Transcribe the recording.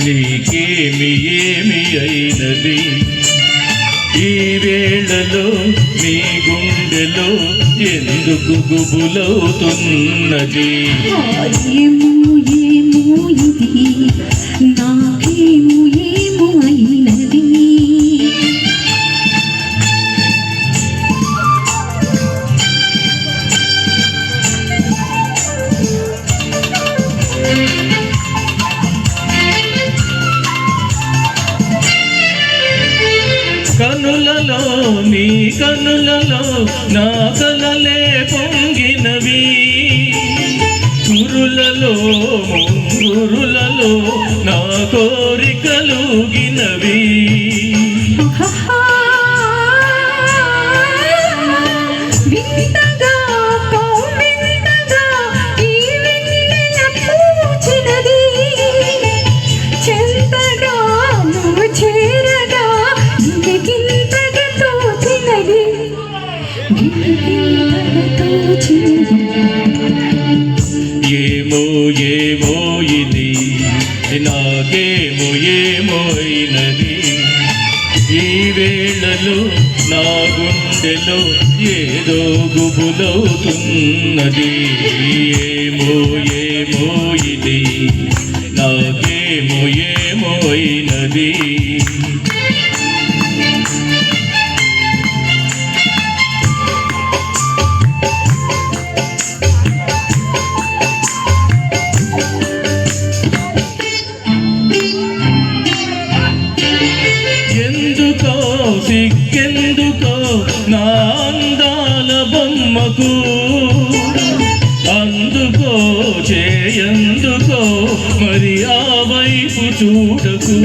నీకేమి ఏమి అయినది ఈ వేళలో నీ గుండెలో ఎందుకు గుబులవుతున్నది నాకేమో ఏమో అయినది కనులలో నీ కనులలో నా కలలే పొంగినవి కురులలో ముంగురులలో నా కోరికలుగినవి ఏమో ఏమో ఇది నాకేమో ఏమో అయినది ఈ వేళలో నా గుండెలో ఏదో గుబులవుతున్నది ఏమో ఏమో ఇది నాకేమో ఏమో అయినది సిగ్గెందుకో నా అందాల బొమ్మకు అందుకో చేయందుకో మరి ఆ వైపు చూడకు